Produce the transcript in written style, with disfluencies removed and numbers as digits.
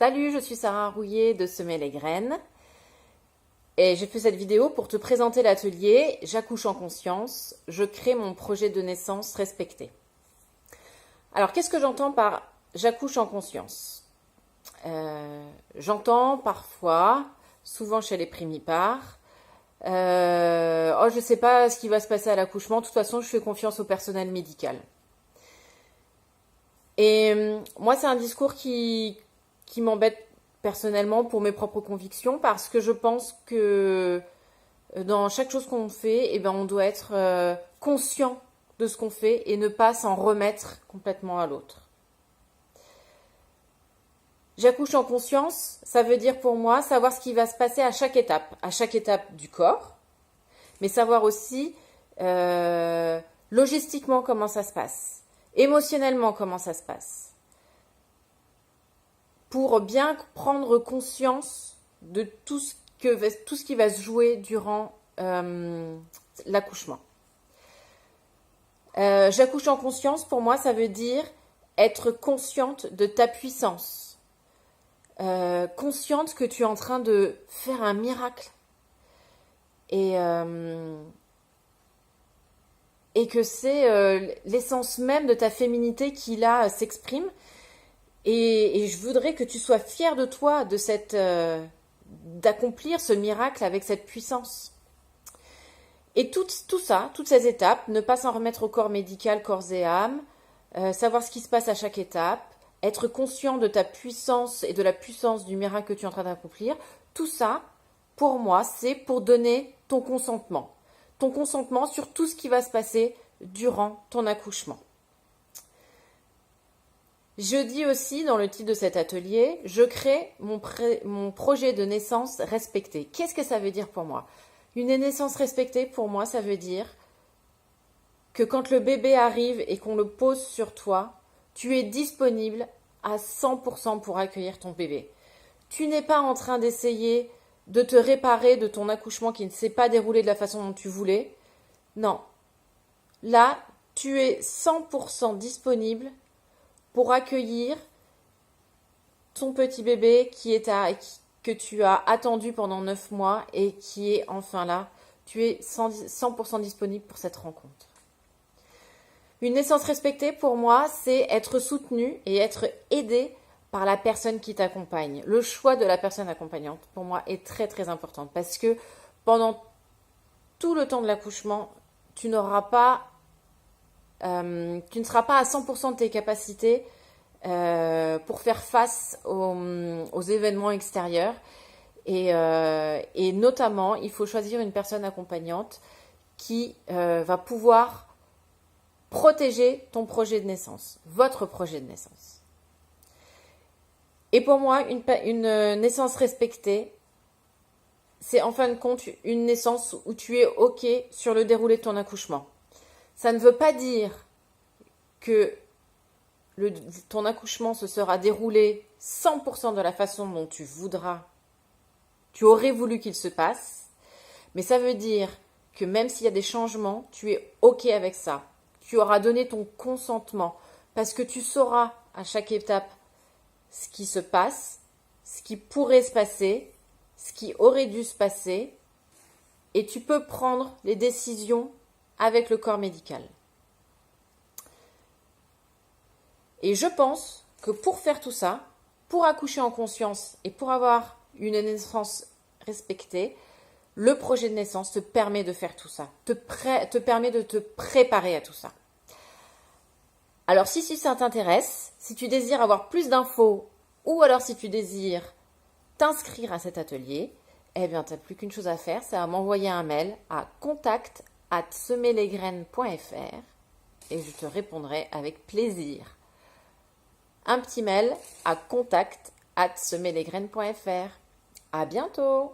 Salut, je suis Sarah Rouillet de Semer les graines et j'ai fait cette vidéo pour te présenter l'atelier J'accouche en conscience, je crée mon projet de naissance respecté. Alors, qu'est-ce que j'entends par J'accouche en conscience? J'entends parfois, souvent chez les primipares, oh, je ne sais pas ce qui va se passer à l'accouchement, de toute façon, je fais confiance au personnel médical. Et moi, c'est un discours qui m'embête personnellement pour mes propres convictions parce que je pense que dans chaque chose qu'on fait, on doit être conscient de ce qu'on fait et ne pas s'en remettre complètement à l'autre. J'accouche en conscience, ça veut dire pour moi savoir ce qui va se passer à chaque étape du corps, mais savoir aussi logistiquement comment ça se passe, émotionnellement comment ça se passe, pour bien prendre conscience de tout ce qui va se jouer durant l'accouchement. J'accouche en conscience, pour moi, ça veut dire être consciente de ta puissance, consciente que tu es en train de faire un miracle et que c'est l'essence même de ta féminité qui là s'exprime. Et je voudrais que tu sois fière de toi, d'accomplir ce miracle avec cette puissance. Et tout ça, toutes ces étapes, ne pas s'en remettre au corps médical, corps et âme, savoir ce qui se passe à chaque étape, être conscient de ta puissance et de la puissance du miracle que tu es en train d'accomplir, tout ça, pour moi, c'est pour donner ton consentement. Ton consentement sur tout ce qui va se passer durant ton accouchement. Je dis aussi dans le titre de cet atelier, je crée mon projet de naissance respecté. Qu'est-ce que ça veut dire pour moi? Une naissance respectée, pour moi, ça veut dire que quand le bébé arrive et qu'on le pose sur toi, tu es disponible à 100% pour accueillir ton bébé. Tu n'es pas en train d'essayer de te réparer de ton accouchement qui ne s'est pas déroulé de la façon dont tu voulais. Non. Là, tu es 100% disponible pour accueillir ton petit bébé que tu as attendu pendant 9 mois et qui est enfin là. Tu es 100% disponible pour cette rencontre. Une naissance respectée, pour moi, c'est être soutenu et être aidé par la personne qui t'accompagne. Le choix de la personne accompagnante, pour moi, est très très important parce que pendant tout le temps de l'accouchement, tu ne seras pas à 100% de tes capacités pour faire face aux événements extérieurs. Et notamment, il faut choisir une personne accompagnante qui va pouvoir protéger ton projet de naissance, votre projet de naissance. Et pour moi, une naissance respectée, c'est en fin de compte une naissance où tu es OK sur le déroulé de ton accouchement. Ça ne veut pas dire que ton accouchement se sera déroulé 100% de la façon dont tu aurais voulu qu'il se passe, mais ça veut dire que même s'il y a des changements, tu es OK avec ça. Tu auras donné ton consentement parce que tu sauras à chaque étape ce qui se passe, ce qui pourrait se passer, ce qui aurait dû se passer, et tu peux prendre les décisions avec le corps médical. Et je pense que pour faire tout ça, pour accoucher en conscience et pour avoir une naissance respectée, le projet de naissance te permet de faire tout ça, te permet de te préparer à tout ça. Alors si ça t'intéresse, si tu désires avoir plus d'infos ou alors si tu désires t'inscrire à cet atelier, tu n'as plus qu'une chose à faire, c'est à m'envoyer un mail à contact@semerlesgraines.fr et je te répondrai avec plaisir. Un petit mail à contact@semerlesgraines.fr. À bientôt!